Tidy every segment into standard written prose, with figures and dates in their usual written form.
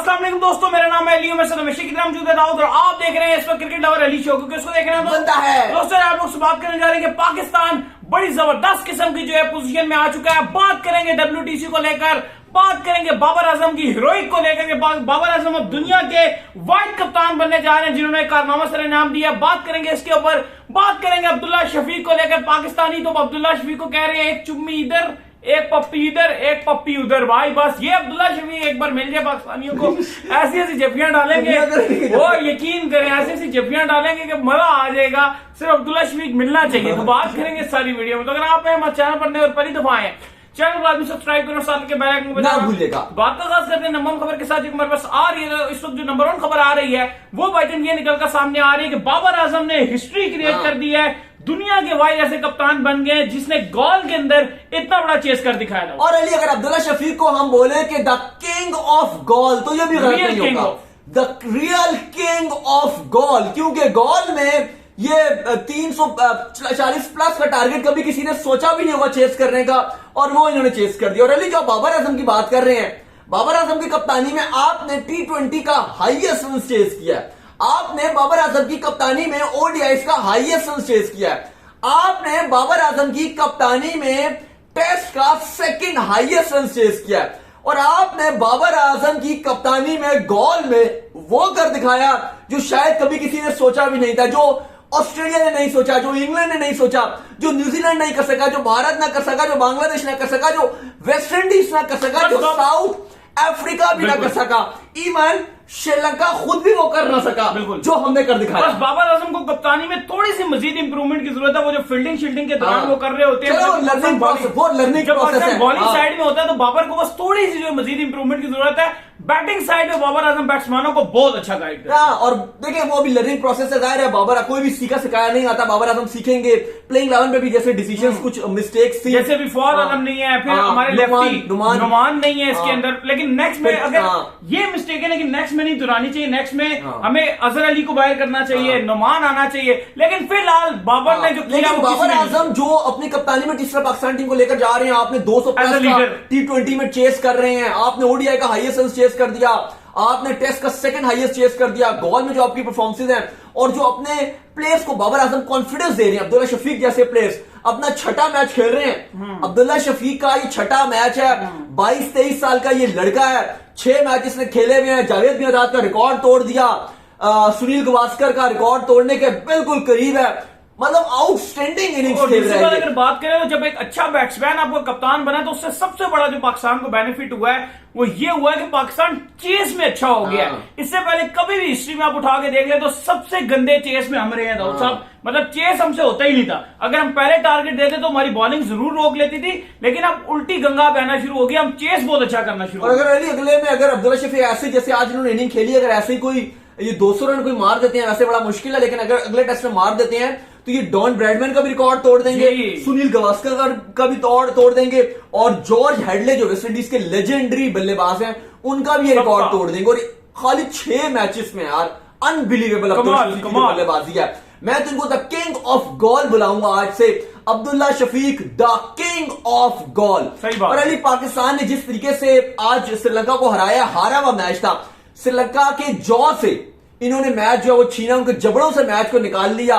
अस्सलाम वालेकुम दोस्तों, मेरा नाम है अली, मैं हमेशा की तरह मौजूद है दाऊद और आप देख रहे हैं इस वक्त क्रिकेट लवर अली शो, क्योंकि उसको देख रहे हैं बनता है। दोस्तों आप लोग से बात करने जा रहे हैं कि पाकिस्तान बड़ी जबरदस्त किस्म की जो है पोजीशन में आ चुका है। बात करेंगे WTC को लेकर, बात करेंगे बाबर आजम की हीरोइक को लेकर के। बाबर आजम अब दुनिया के वाइड कप्तान बनने जा रहे हैं जिन्होंने कारनामा सर नाम दिया। बात करेंगे इसके ऊपर, बात करेंगे अब्दुल्ला शफीक को लेकर। पाकिस्तानी तो अब्दुल्ला शफीक को कह रहे हैं एक चुम्मी इधर, एक पप्पी इधर, एक पप्पी उधर। भाई बस ये अब्दुल्ला शफीक एक बार मिल जाए पाकिस्तानियों को, ऐसी ऐसी जफियां डालेंगे वो यकीन करें, ऐसी ऐसी जफियां डालेंगे कि मजा आ जाएगा। सिर्फ अब्दुल्ला शफीक मिलना चाहिए। तो बात करेंगे सारी वीडियो में। तो अगर आप हमारे चैनल पर नए और पहली दफा आए, चैनल को आदमी सब्सक्राइब करो, साथ के बेल आइकन को ना भूलिएगा। बात का खास करते हैं नंबर खबर के साथ, जो हमारे पास आ रही है इस वक्त, जो नंबर 1 खबर आ रही है वो भाईजान ये निकलकर सामने आ रही है कि बाबर आजम ने हिस्ट्री क्रिएट कर दी है। दुनिया के वाइड ऐसे कप्तान बन गए जिसने गोल के अंदर इतना बड़ा चेस कर दिखाया था। और अली, अगर अब्दुल्ला शफीक को हम बोले कि द किंग ऑफ गोल, तो ये भी गलत नहीं होगा। द रियल किंग ऑफ गोल, क्योंकि गोल में ये 340 प्लस का टारगेट कभी किसी ने सोचा भी नहीं होगा चेस करने का, और वो इन्होंने चेस कर दिया। और अली, जो बाबर आजम की बात कर रहे हैं, बाबर आजम की कप्तानी में आपने T20 का हाईएस्ट रन चेस किया है। आपने बाबर आजम की कप्तानी में ODIs का हाईएस्ट रन चेस किया है। आपने बाबर आजम की कप्तानी में टेस्ट का सेकंड हाईएस्ट रन चेस किया है। और आपने बाबर आजम की कप्तानी में गोल में वो कर दिखाया जो शायद कभी किसी ने सोचा भी नहीं था, जो ऑस्ट्रेलिया ने नहीं सोचा, जो इंग्लैंड ने नहीं सोचा, जो न्यूजीलैंड नहीं कर सका, जो भारत ना कर सका, जो बांग्लादेश ना कर सका, जो वेस्ट इंडीज ना कर सका, जो साउथ अफ्रीका भी ना कर सका, इवन श्रीलंका खुद भी वो कर ना सका, जो हमने कर दिखाया। बस बाबर आजम को कप्तानी में थोड़ी सी मजीद इंप्रूवमेंट की जरूरत है। वो जो फील्डिंग के दौरान वो कर रहे होते हैं, लर्निंग प्रोसेस है। बॉलिंग साइड में होता है तो बाबर को बस थोड़ी सी जो मजीद इंप्रूवमेंट की जरूरत है। बैटिंग साइड में बाबर आजम बैट्समैनों को बहुत अच्छा गाइड करता है। और देखिए, वो भी लर्निंग प्रोसेस है, जाहिर है बाबर कोई भी सीखा सिखाया नहीं आता। बाबर आजम सीखेंगे। प्लेइंग 11 में भी जैसे डिसीजंस कुछ मिस्टेक्स थी, जैसे बिफोर आजम नहीं है, फिर हमारे लेफ्टी नुमान नहीं है इसके अंदर, लेकिन नेक्स्ट में अगर ये मिस्टेक है, लेकिन नेक्स्ट में नहीं दोहरानी चाहिए। नेक्स्ट में हमें अजहर अली को बाहर करना चाहिए, नुमान आना चाहिए। लेकिन फिलहाल बाबर ने जो किया, बाबर आजम जो अपनी कप्तानी में तीसरा पाकिस्तान टीम को लेकर जा रहे हैं, आपने 200 T20 में चेस कर रहे हैं, आपने ODI का हाईएस्ट रन चेस कर दिया, आपने टेस्ट का सेकंड हाईएस्ट चेस कर दिया, गोल में जो आपकी परफॉर्मेंसेज हैं, और जो अपने प्लेयर्स को बाबर आजम कॉन्फिडेंस दे रहे हैं। अब्दुल्ला शफीक जैसे प्लेयर्स अपना छठा मैच खेल रहे हैं। अब्दुल्ला शफीक का ये छठा मैच है। 22-23 साल का ये लड़का है। 6 मैच इसने खेले हुए हैं। जावेद मियादाद का रिकॉर्ड तोड़ दिया, सुनील गवास्कर का रिकॉर्ड तोड़ने के बिल्कुल करीब है। मतलब आउटस्टैंडिंग इनिंग्स खेल रहे हैं। अगर बात करें तो जब एक अच्छा बैट्समैन आपको कप्तान बना, तो उससे सबसे बड़ा जो पाकिस्तान को बेनिफिट हुआ है वो ये हुआ है कि पाकिस्तान चेस में अच्छा हो गया है। इससे पहले कभी भी हिस्ट्री में आप उठा के देख ले तो सबसे गंदे चेस में हम रहे हैं दाऊद साहब। मतलब चेस हमसे होता ही नहीं था। अगर हम पहले टारगेट देते तो हमारी बॉलिंग जरूर रोक लेती थी, लेकिन अब उल्टी गंगा बहना शुरू हो गया। हम चेस बहुत अच्छा करना शुरू। और अगर अगले में अगर अब्दुल्ला शफीक ऐसे जैसे आज इन्होंने इनिंग खेली, अगर ऐसे ही कोई ये 200 रन कोई मार देते हैं, वैसे बड़ा मुश्किल है, लेकिन अगर अगले टेस्ट में मार देते हैं तो ये डॉन ब्रैडमैन का भी रिकॉर्ड तोड़ देंगे, सुनील गवास्कर का भी तोड़ देंगे, और जॉर्ज हेडले जो वेस्ट इंडीज के लेजेंडरी बल्लेबाज हैं उनका भी ये रिकॉर्ड तोड़ देंगे। और खाली 6 मैचेस में यार अनबिलीवेबल बल्लेबाजी है। मैं तुमको द किंग ऑफ गोल बुलाऊंगा आज से, Abdullah Shafique the king of goal. और अली, पाकिस्तान ने जिस तरीके से आज श्रीलंका को हराया, हारा हुआ मैच था, श्रीलंका के जॉ से इन्होंने मैच जो है वो छीना, उनके जबड़ों से मैच को निकाल लिया।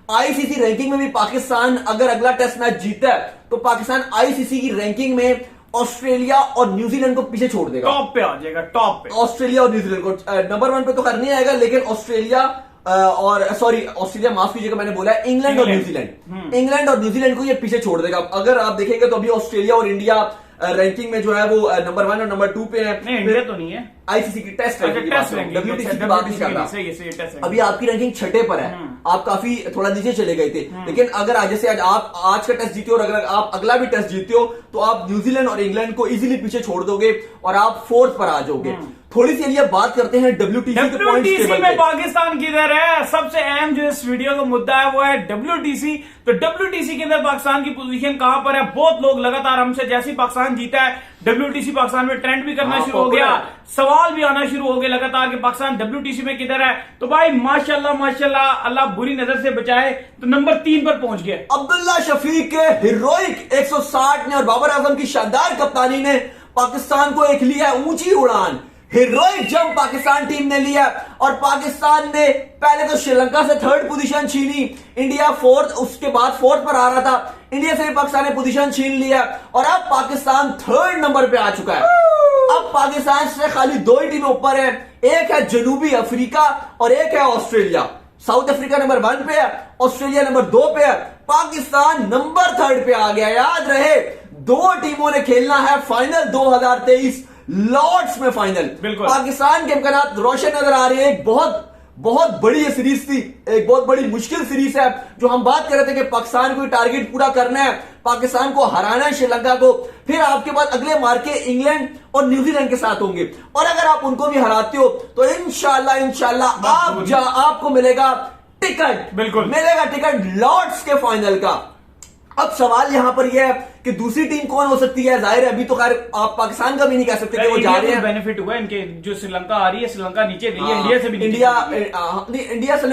ICC रैंकिंग में भी पाकिस्तान अगर अगला टेस्ट मैच जीता है तो पाकिस्तान ICC की रैंकिंग में ऑस्ट्रेलिया और न्यूजीलैंड को पीछे छोड़ देगा, टॉप पे आ जाएगा। टॉप पे ऑस्ट्रेलिया और न्यूजीलैंड को नंबर 1 पे तो करने आएगा, लेकिन ऑस्ट्रेलिया ऑस्ट्रेलिया माफ कीजिएगा, मैंने बोला इंग्लैंड और न्यूजीलैंड, इंग्लैंड और न्यूजीलैंड को ये पीछे छोड़ देगा। अगर आप देखेंगे तो अभी ऑस्ट्रेलिया और इंडिया रैंकिंग में जो है वो नंबर 1 और नंबर 2 पे है। नहीं, इंडिया तो नहीं है, ICC की टेस्ट रैंकिंग की बात नहीं कर रहा। अभी आपकी रैंकिंग 6 पर है, आप काफी थोड़ा नीचे चले गए थे। लेकिन अगर आज आप आज का टेस्ट जीते हो और अगर आप अगला भी टेस्ट जीते हो तो आप न्यूजीलैंड और इंग्लैंड को इजीली पीछे छोड़ दोगे और आप 4th पर आ जाओगे। थोड़ी सी लिए बात करते हैं WTC में पाकिस्तान किधर है। सबसे अहम जो इस वीडियो का मुद्दा है वो है WTC। तो WTC के अंदर पाकिस्तान की पोजीशन कहां पर है। बहुत लोग लगातार हमसे जैसे ही पाकिस्तान जीता है WTC पाकिस्तान में ट्रेंड भी करना शुरू हो गया, सवाल भी आना शुरू हो गए लगातार कि पाकिस्तान WTC में किधर है। तो भाई माशाल्लाह माशाल्लाह, अल्लाह बुरी नजर से बचाए, तो नंबर 3 पर पहुंच गए। अब्दुल्ला शफीक के हीरोइक 160 ने और बाबर आजम की शानदार कप्तानी ने पाकिस्तान को एक लिया ऊंची उड़ान। हीरोइक जंप पाकिस्तान टीम ने लिया और पाकिस्तान ने पहले तो श्रीलंका से थर्ड पोजीशन छीनी, इंडिया फोर्थ, उसके बाद फोर्थ पर आ रहा था, इंडिया से भी पाकिस्तान ने पोजीशन छीन लिया और अब पाकिस्तान थर्ड नंबर पे आ चुका है। अब पाकिस्तान से खाली दो ही टीमें ऊपर है, एक है जनूबी अफ्रीका और एक है ऑस्ट्रेलिया। साउथ अफ्रीका नंबर 1 पे है, ऑस्ट्रेलिया नंबर 2 पे है, पाकिस्तान नंबर 3 पे आ गया। याद रहे, दो टीमों ने खेलना है फाइनल 2023 लॉर्ड्स में फाइनल। पाकिस्तान के इम्कानात रोशन नजर आ रहे हैं। एक बहुत बड़ी ये सीरीज थी, एक बहुत बड़ी मुश्किल सीरीज है जो हम बात कर रहे थे कि पाकिस्तान को टारगेट पूरा करना है, पाकिस्तान को हराना है श्रीलंका को, फिर आपके बाद अगले मार्के इंग्लैंड और न्यूजीलैंड के साथ होंगे और अगर आप उनको भी हराते हो तो इंशाल्लाह आपको मिलेगा टिकट, बिल्कुल मिलेगा टिकट लॉर्ड्स के फाइनल का। अब सवाल यहां पर यह है कि दूसरी टीम कौन हो सकती है। जाहिर है अभी तो खैर आप पाकिस्तान का भी नहीं कह सकते कि वो जा रहे हैं। बेनिफिट हुआ इनके, जो श्रीलंका आ रही है, श्रीलंका नीचे गई है, इंडिया से भी इंडिया से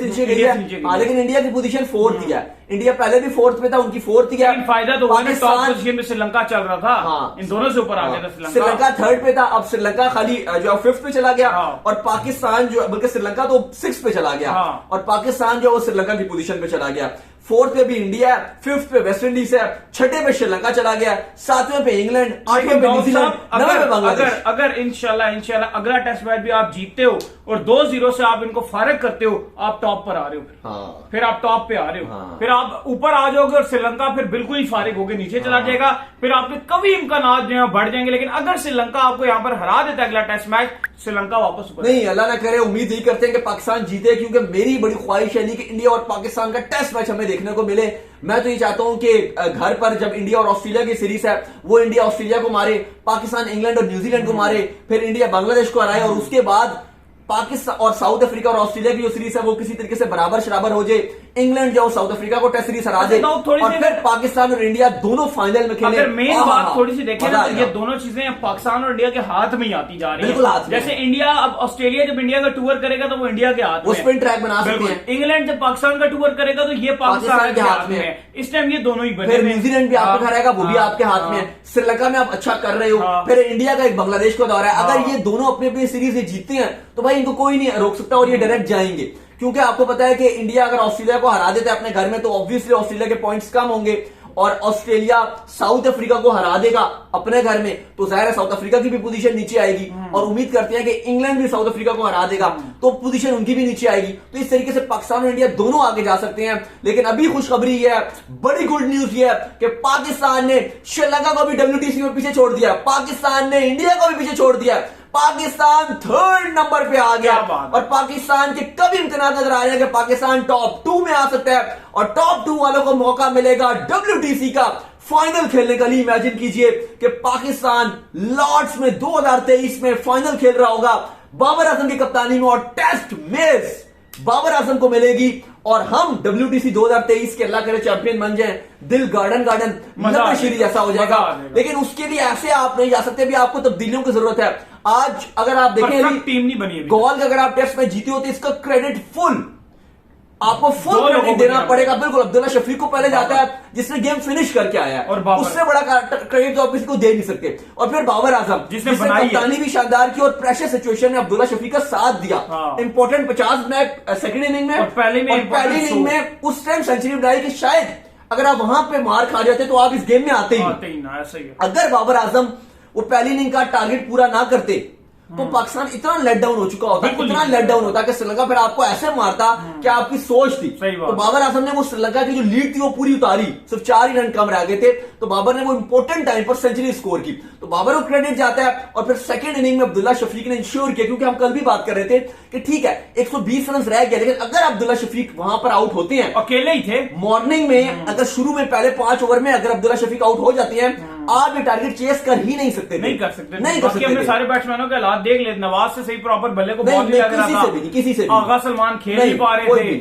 नीचे गई है, लेकिन इंडिया की पोजीशन फोर्थ ही है। इंडिया पहले भी फोर्थ पे था, उनकी फोर्थ ही है। फायदा तो टॉप पोजीशन में श्रीलंका चल रहा था। हाँ, इन दोनों से ऊपर आ गया था श्रीलंका थर्ड पे था, अब श्रीलंका खाली जो फिफ्थ पे चला गया और पाकिस्तान जो, बल्कि श्रीलंका तो सिक्स पे चला गया और पाकिस्तान जो वो श्रीलंका की पोजीशन पे चला गया। फोर्थ पे भी इंडिया है, फिफ्थ पे वेस्ट इंडीज है, छठे पे श्रीलंका चला गया, सातवें पे इंग्लैंड, आठवें पे न्यूजीलैंड, नौवें पे बांग्लादेश। अगर इंशाल्लाह अगला टेस्ट मैच भी आप जीतते हो और 2-0 से आप इनको फारिग करते हो, आप टॉप पर आ रहे हो। फिर आप टॉप पे आ रहे हो, फिर आप ऊपर आ जाओगे और श्रीलंका फिर बिल्कुल ही फारिग होकर नीचे चला जाएगा। फिर आपके कभी इम्कान जो है बढ़ जाएंगे। लेकिन अगर श्रीलंका आपको यहां पर हरा देता है अगला टेस्ट मैच, श्रीलंका वापस ऊपर नहीं, अल्लाह ना करे, उम्मीद यही करते हैं कि पाकिस्तान जीते, क्योंकि मेरी बड़ी ख्वाहिश है नहीं कि इंडिया और पाकिस्तान का टेस्ट मैच हमें देखने को मिले। मैं तो ये चाहता हूं कि घर पर जब इंडिया और ऑस्ट्रेलिया की सीरीज है, वो इंडिया ऑस्ट्रेलिया को मारे, पाकिस्तान इंग्लैंड और न्यूजीलैंड को मारे, फिर इंडिया बांग्लादेश को हराए और उसके बाद पाकिस्तान और साउथ अफ्रीका और ऑस्ट्रेलिया की जो सीरीज है वो किसी तरीके से बराबर शराबर हो जाए। इंग्लैंड जो साउथ अफ्रीका को टेस्ट सीरीज हरा दे और फिर पाकिस्तान और इंडिया दोनों फाइनल में खेले। अगर मेन बात थोड़ी सी देखें ना, तो ये दोनों चीजें पाकिस्तान और इंडिया के हाथ में ही आती जा रही है। जैसे इंडिया, अब ऑस्ट्रेलिया जब इंडिया का टूर करेगा तो वो इंडिया के हाथ में, स्पिन ट्रैक बना सकते हैं। इंग्लैंड जब पाकिस्तान का टूर करेगा तो ये पाकिस्तान के हाथ में है। इस टाइम ये दोनों ही बने। न्यूजीलैंड भी आपको हराएगा, वो भी आपके हाथ में है। श्रीलंका में आप अच्छा कर रहे हो, फिर इंडिया का एक बांग्लादेश को दौरा है। अगर ये दोनों अपनी अपनी सीरीज जीतते हैं तो भाई इनको कोई नहीं रोक सकता और ये डायरेक्ट जाएंगे, क्योंकि आपको पता है कि इंडिया अगर ऑस्ट्रेलिया को हरा देता है अपने घर में तो ऑब्वियसली ऑस्ट्रेलिया के पॉइंट्स कम होंगे और ऑस्ट्रेलिया साउथ अफ्रीका को हरा देगा अपने घर में तो जाहिर है साउथ अफ्रीका की भी पोजीशन नीचे आएगी और उम्मीद करते हैं कि इंग्लैंड भी साउथ अफ्रीका को हरा देगा तो पोजीशन उनकी भी नीचे आएगी। तो इस तरीके से पाकिस्तान और इंडिया दोनों आगे जा सकते हैं। लेकिन अभी खुशखबरी यह है, बड़ी गुड न्यूज ये है कि पाकिस्तान ने श्रीलंका को भी WTC में पीछे छोड़ दिया, पाकिस्तान ने इंडिया को भी पीछे छोड़ दिया, पाकिस्तान थर्ड नंबर पे आ गया और पाकिस्तान के कभी इम्कान नजर आ रहे हैं कि पाकिस्तान टॉप 2 में आ सकता है और टॉप 2 वालों को मौका मिलेगा WTC का फाइनल खेलने का। इमेजिन कीजिए कि पाकिस्तान लॉर्ड्स में 2023 में फाइनल खेल रहा होगा बाबर आजम की कप्तानी में और टेस्ट मैच बाबर आजम को मिलेगी और हम WTC 2023 के अल्लाह करे चैंपियन बन जाएं। दिल गार्डन शीरी जैसा हो जाएगा। लेकिन उसके लिए ऐसे आप नहीं जा सकते, भी आपको तब्दीलियों की जरूरत है। आज अगर आप देखें टीम नहीं बनी गोल का, अगर आप टेस्ट में जीते हो तो इसका क्रेडिट आपको फुल क्रेडिट देना पड़ेगा। बिल्कुल, अब्दुल्ला शफीक को पहले जाता है जिसने गेम फिनिश करके आया है, और उससे बड़ा क्रेडिट तो आप किसी को दे नहीं सकते। और फिर बाबर आजम जिसने कप्तानी भी शानदार की और प्रेशर सिचुएशन में अब्दुल्ला शफीक का साथ दिया। इंपॉर्टेंट 50 मैच सेकंड इनिंग में और पहली इनिंग में उस टाइम सेंचुरी बनाई कि शायद अगर आप वहां पे मार खा जाते तो आप इस गेम में आते ही ना। अगर बाबर आजम वो पहली इनिंग का टारगेट पूरा ना करते तो पाकिस्तान इतना लेट डाउन हो चुका होता, इतना लेट डाउन होता कि श्रीलंका फिर आपको ऐसे मारता कि आपकी सोच थी। तो बाबर आजम ने वो श्रीलंका की जो लीड थी वो पूरी उतारी, सिर्फ 4 ही रन कम रह गए थे तो बाबर ने वो इंपॉर्टेंट टाइम पर सेंचुरी स्कोर की। तो बाबर को क्रेडिट जाता है। और फिर सेकंड इनिंग में अब्दुल्ला शफीक ने इंश्योर किया, क्योंकि हम कल भी बात कर रहे थे कि ठीक है 120 रन रह गया, लेकिन अगर अब्दुल्ला शफीक वहां पर आउट होते हैं, अकेले ही थे मॉर्निंग में, अगर शुरू में पहले 5 ओवर में अगर अब्दुल्ला शफीक आउट हो जाती है आप ये टारगेट चेस कर ही नहीं सकते। नहीं कर सकते। हमने सारे बैट्समैनों के हालात देख ले, नवाज से सही प्रॉपर बल्ले को बॉल नहीं लग रहा था, किसी से आगा सलमान खेल नहीं पा रहे थे,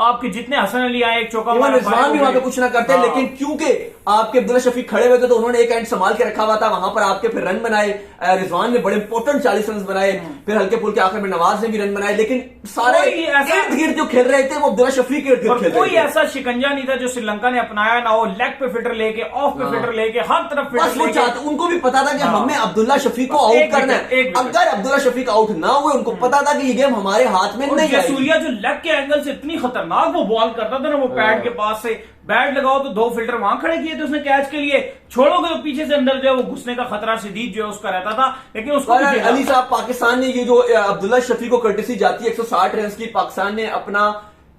आपके जितने हसन अली आए एक चौका रिजवान भी वहां पे कुछ ना करते, लेकिन क्योंकि आपके अब्दुल्ला शफीक खड़े हुए थे तो उन्होंने एक एंड संभाल के रखा हुआ था, वहां पर आपके फिर रन बनाए, रिजवान ने बड़े इंपॉर्टेंट 40 रन बनाए, फिर हल्के फुल्के आखिर में नवाज ने भी रन बनाए, लेकिन सारे इर्द गिर्द जो खेल रहे थे वो अब्दुल्ला शफीक के इर्द गिर्द खेल रहे थे। कोई ऐसा शिकंजा नहीं था जो श्रीलंका ने अपनाया, ना वो लेग पे फिटर लेके, ऑफ पे फिटर लेके, हर तरफ बस वो चाहते, उनको भी पता था कि हमें अब्दुल्ला शफीक को आउट करना है। अगर अब्दुल्ला शफीक आउट ना हुए, उनको पता था कि ये गेम हमारे हाथ में नहीं है। सूर्या जो लेग के एंगल से इतनी खतरनाक वो बॉल करता था ना, वो पैड के पास से बैट लगाओ तो 2 फिल्टर वहां खड़े किए थे उसने कैच के लिए, छोड़ोगे तो पीछे से अंदर जो है वो घुसने का खतरा शदीद जो है उसका रहता था, लेकिन उसको अली साहब, पाकिस्तान ने ये जो अब्दुल्ला शफीक को कर्टेसी जाती है 160 रन की, पाकिस्तान ने अपना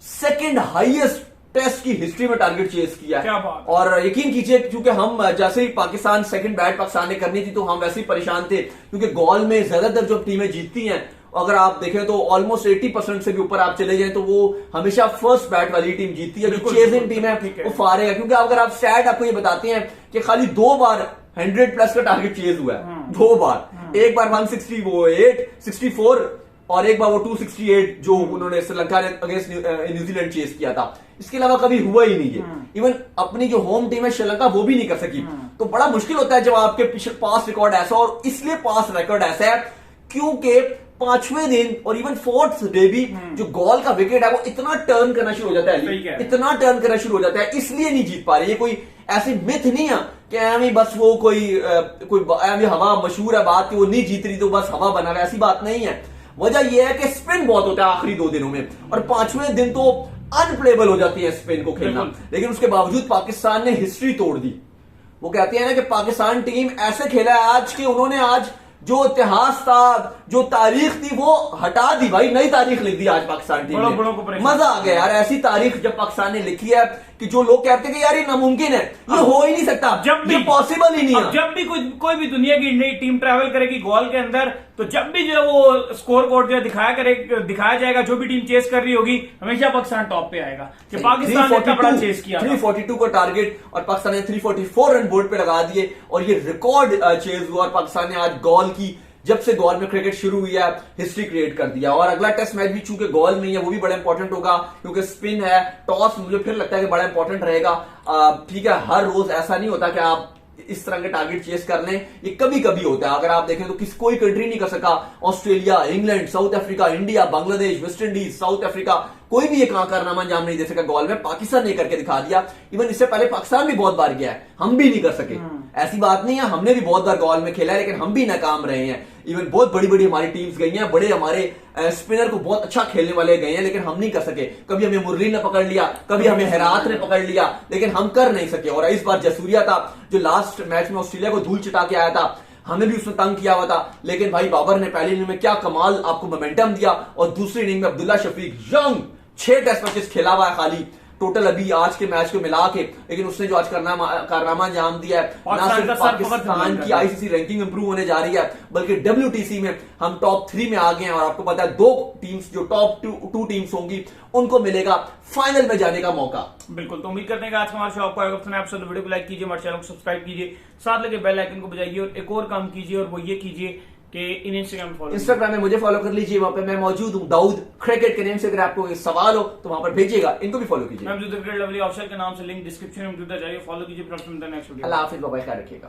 सेकंड हाईएस्ट टेस्ट की हिस्ट्री में टारगेट चेज किया है। और यकीन कीजिए, क्योंकि हम जैसे ही पाकिस्तान सेकंड बैट पाकिस्तान ने करनी थी तो हम वैसे ही परेशान थे, क्योंकि गॉल में ज्यादातर जो टीमें जीतती हैं, अगर आप देखें तो ऑलमोस्ट 80% से भी ऊपर आप चले जाएं तो वो हमेशा फर्स्ट बैट वाली टीम जीतती है। जो चेजिंग टीम है वो फारे है, क्योंकि अगर आप स्टैट आपको ये बताते हैं कि खाली 2 बार 100+ का टारगेट चेज हुआ है, 2 बार, एक बार 164 और एक बार वो 268 जो उन्होंने श्रीलंका ने अगेंस्ट न्यूजीलैंड चेस किया था। इसके अलावा कभी हुआ ही नहीं है। इवन अपनी जो होम टीम है श्रीलंका, वो भी नहीं कर सकी। तो बड़ा मुश्किल होता है जब आपके पीछे पास रिकॉर्ड ऐसा, और इसलिए पास रिकॉर्ड ऐसा है क्योंकि 5वें दिन और इवन 4th डे भी जो गॉल का विकेट है वो इतना टर्न करना शुरू हो जाता है, इतना टर्न करना शुरू हो जाता है, इसलिए नहीं जीत पा रही। ये कोई ऐसी मिथ नहीं है कि एमी बस वो कोई एमी हवा मशहूर है बात कि वो नहीं जीत रही तो बस हवा बना रहा है, ऐसी बात नहीं है। वजह यह है कि स्पिन बहुत होता है आखिरी 2 दिनों में, और 5वें दिन तो अनप्लेबल हो जाती है स्पिन को खेलना, लेकिन उसके बावजूद पाकिस्तान ने हिस्ट्री तोड़ दी। वो कहते हैं ना कि पाकिस्तान टीम ऐसे खेला है आज कि उन्होंने आज जो इतिहास था, जो तारीख थी, वो हटा दी भाई, नई तारीख लिख दी आज पाकिस्तान टीम ने। मजा आ गया यार, ऐसी तारीख जब पाकिस्तान ने लिखी है कि जो लोग कहते हैं कि यार ये नामुमकिन है, ये हो ही नहीं सकता, जब भी पॉसिबल ही नहीं है। जब भी कोई भी दुनिया की नई टीम ट्रैवल करेगी गोल के अंदर, तो जब भी जो है वो स्कोर बोर्ड जो दिखाया जाएगा, जो भी टीम चेस कर रही होगी, हमेशा पाकिस्तान टॉप पे आएगा कि पाकिस्तान ने इतना बड़ा चेस किया। 342 का टारगेट और पाकिस्तान ने 344 रन बोर्ड पे लगा दिए, और ये रिकॉर्ड चेज हुआ, और पाकिस्तान ने आज गॉल की, जब से गॉल में क्रिकेट शुरू हुई है, हिस्ट्री क्रिएट कर दिया। और अगला टेस्ट मैच भी चूंकि गॉल में है, वो भी बड़ा इंपॉर्टेंट होगा, क्योंकि स्पिन है, टॉस मुझे फिर लगता है कि बड़ा इंपॉर्टेंट रहेगा। ठीक है, हर रोज ऐसा नहीं होता कि आप इस तरह के टारगेट चेस कर लें, ये कभी कभी होता है। अगर आप देखें तो कोई कंट्री नहीं कर सका, Australia, England, south Africa, India, Bangladesh, West Indies, south Africa, कोई भी ये कारनामा अंजाम नहीं दे सका गॉल में। पाकिस्तान ने करके दिखा दिया। इवन इससे पहले पाकिस्तान भी बहुत बार गया है, हम भी नहीं कर सके। ऐसी बात नहीं है, हमने भी बहुत बार गॉल में खेला है, लेकिन हम भी नाकाम रहे हैं। इवन बहुत बड़ी बड़ी हमारी टीम्स गई हैं, बड़े हमारे स्पिनर को बहुत अच्छा खेलने वाले गए हैं, लेकिन हम नहीं कर सके। कभी हमें मुरली ने पकड़ लिया, कभी हमें हेरात ने पकड़ लिया, लेकिन हम कर नहीं सके। और इस बार जसूरिया था जो लास्ट मैच में ऑस्ट्रेलिया को धूल चिटा के आया था, हमें भी उसने तंग किया हुआ था, लेकिन भाई बाबर ने पहली इनिंग में क्या कमाल आपको मोमेंटम दिया, और दूसरी इनिंग में Abdullah Shafique young 6 test matches खेला हुआ है खाली टोटल अभी आज के मैच को मिला के, लेकिन उसने जो आज कारनामा अंजाम दिया है, ना सिर्फ पाकिस्तान की आईसीसी रैंकिंग इंप्रूव होने जा रही है, बल्कि WTC में हम टॉप 3 में आ गए हैं। और आपको पता है 2 टीम्स जो टॉप 2 टीम्स होंगी उनको मिलेगा फाइनल में जाने का मौका। बिल्कुल, तो उम्मीद करते हैं कि आज का हमारा शो आपको आएगा पसंद। आप वीडियो को लाइक कीजिए, हमारे चैनल को सब्सक्राइब कीजिए, साथ लगे बेल आइकन को बजाइए, और एक और काम कीजिए, और वो ये कीजिए कि इन इंस्टाग्राम में मुझे फॉलो कर लीजिए, वहां पे मैं मौजूद हूं दाऊद क्रिकेट के नेम से। अगर आपको सवाल हो तो वहां पर भेजिएगा, इनको भी फॉलो कीजिए। मैं लवली ऑफिशियल के नाम से लिंक डिस्क्रिप्शन में मौजूद है, जाइए फॉलो कीजिए। नेक्स्ट वीडियो, अल्लाह हाफिज़, बाय बाय, ख्याल रखिएगा।